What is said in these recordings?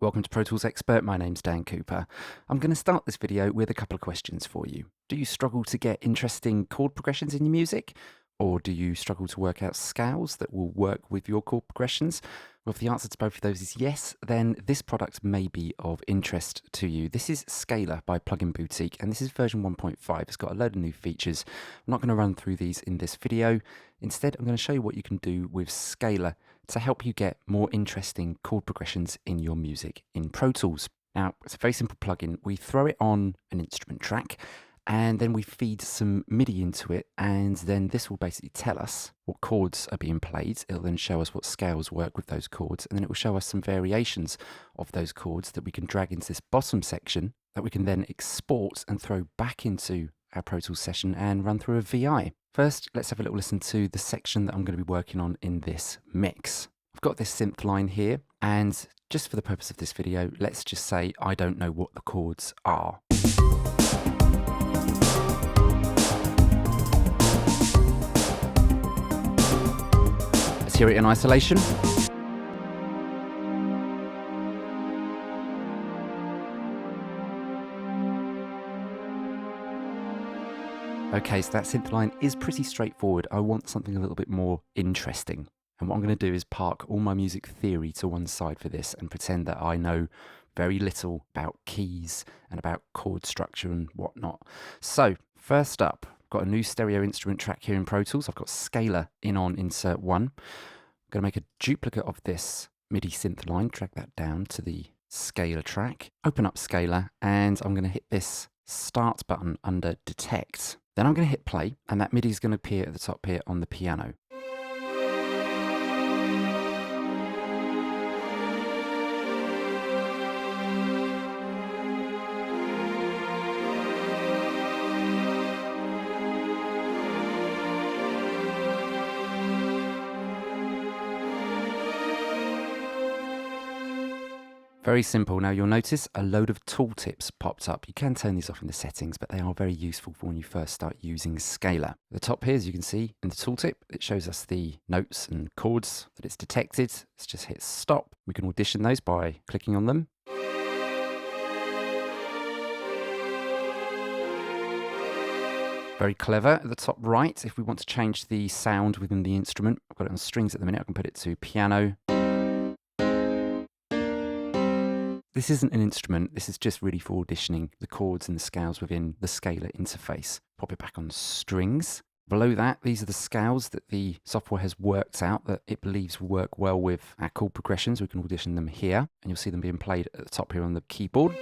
Welcome to Pro Tools Expert, my name's Dan Cooper. I'm going to start this video with a couple of questions for you. Do you struggle to get interesting chord progressions in your music? Or do you struggle to work out scales that will work with your chord progressions? Well, if the answer to both of those is yes, then this product may be of interest to you. This is Scalar by Plugin Boutique, and this is version 1.5. It's got a load of new features. I'm not going to run through these in this video. Instead, I'm going to show you what you can do with Scalar to help you get more interesting chord progressions in your music in Pro Tools. Now, it's a very simple plugin. We throw it on an instrument track, and then we feed some MIDI into it, and then this will basically tell us what chords are being played. It'll then show us what scales work with those chords, and then it will show us some variations of those chords that we can drag into this bottom section that we can then export and throw back into our Pro Tools session and run through a VI. First, let's have a little listen to the section that I'm going to be working on in this mix. I've got this synth line here, and just for the purpose of this video, let's just say I don't know what the chords are. Let's hear it in isolation. Okay, so that synth line is pretty straightforward. I want something a little bit more interesting. And what I'm going to do is park all my music theory to one side for this and pretend that I know very little about keys and about chord structure and whatnot. So, first up, I've got a new stereo instrument track here in Pro Tools. I've got Scalar in on insert 1. I'm going to make a duplicate of this MIDI synth line, drag that down to the Scalar track, open up Scalar, and I'm going to hit this Start button under Detect. Then I'm going to hit play, and that MIDI is going to appear at the top here on the piano. Very simple. Now you'll notice a load of tooltips popped up. You can turn these off in the settings, but they are very useful for when you first start using Scalar. At the top here, as you can see in the tooltip, it shows us the notes and chords that it's detected. Let's just hit stop. We can audition those by clicking on them. Very clever. At the top right, if we want to change the sound within the instrument, I've got it on strings at the minute, I can put it to piano. This isn't an instrument, this is just really for auditioning the chords and the scales within the Scalar interface. Pop it back on strings. Below that, these are the scales that the software has worked out that it believes will work well with our chord progressions. We can audition them here, and you'll see them being played at the top here on the keyboard.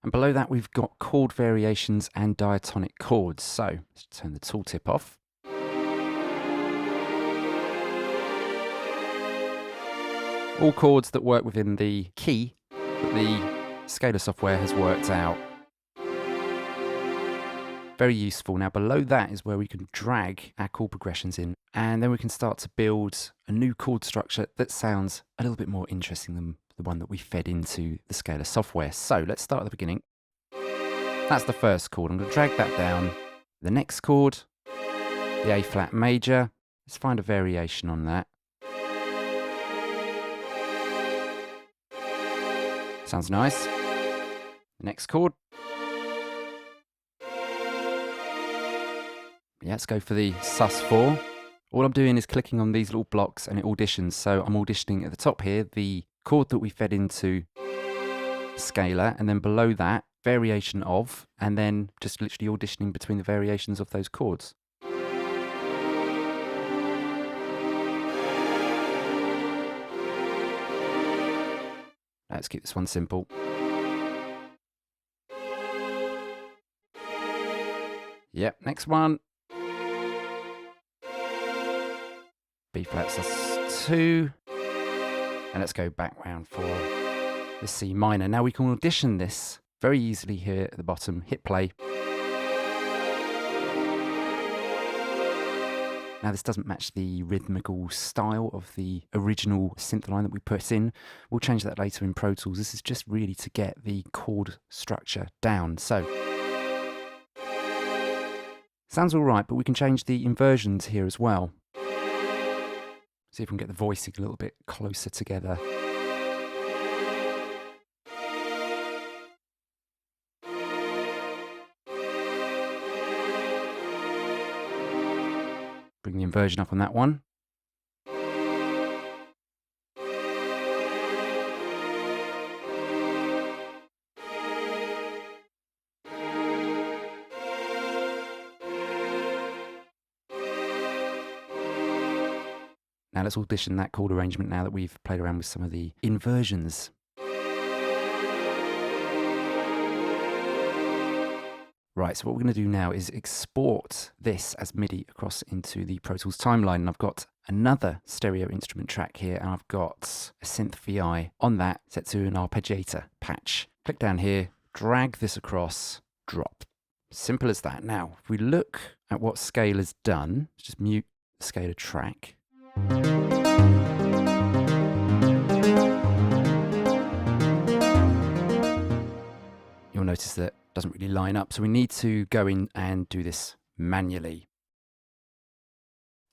And below that, we've got chord variations and diatonic chords. So, let's turn the tooltip off. All chords that work within the key that the Scalar software has worked out. Very useful. Now below that is where we can drag our chord progressions in, and then we can start to build a new chord structure that sounds a little bit more interesting than the one that we fed into the Scalar software. So let's start at the beginning. That's the first chord. I'm going to drag that down. The next chord, the A flat major. Let's find a variation on that. Sounds nice. Next chord. Yeah, let's go for the sus4. All I'm doing is clicking on these little blocks and it auditions. So I'm auditioning at the top here, the chord that we fed into Scalar, and then below that, variation of, and then just literally auditioning between the variations of those chords. Let's keep this one simple. Yep, next one. B flat sus2. And let's go back round for the C minor. Now we can audition this very easily here at the bottom. Hit play. Now this doesn't match the rhythmical style of the original synth line that we put in. We'll change that later in Pro Tools. This is just really to get the chord structure down. So Sounds all right, but we can change the inversions here as well. See if we can get the voicing a little bit closer together. Bring the inversion up on that one. Now let's audition that chord arrangement now that we've played around with some of the inversions. Right, so what we're going to do now is export this as MIDI across into the Pro Tools timeline. And I've got another stereo instrument track here, and I've got a synth VI on that set to an arpeggiator patch. Click down here, drag this across, drop. Simple as that. Now, if we look at what Scale has done, let's just mute the Scalar track. You'll notice that it doesn't really line up, so we need to go in and do this manually.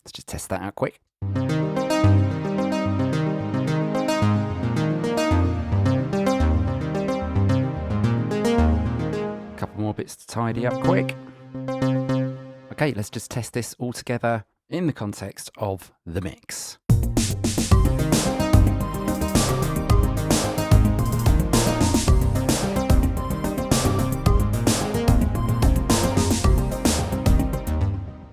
Let's just test that out quick. Couple more bits to tidy up quick. Okay, let's just test this all together in the context of the mix.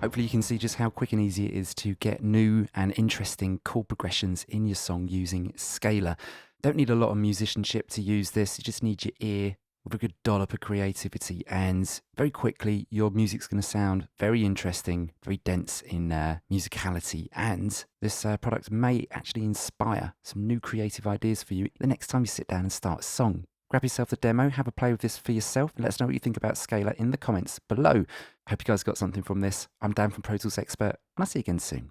Hopefully you can see just how quick and easy it is to get new and interesting chord progressions in your song using Scalar. Don't need a lot of musicianship to use this, you just need your ear with a good dollop of creativity, and very quickly your music's going to sound very interesting, very dense in musicality, and this product may actually inspire some new creative ideas for you the next time you sit down and start a song. Grab yourself the demo, have a play with this for yourself, and let us know what you think about Scalar in the comments below. Hope you guys got something from this. I'm Dan from Pro Tools Expert, and I'll see you again soon.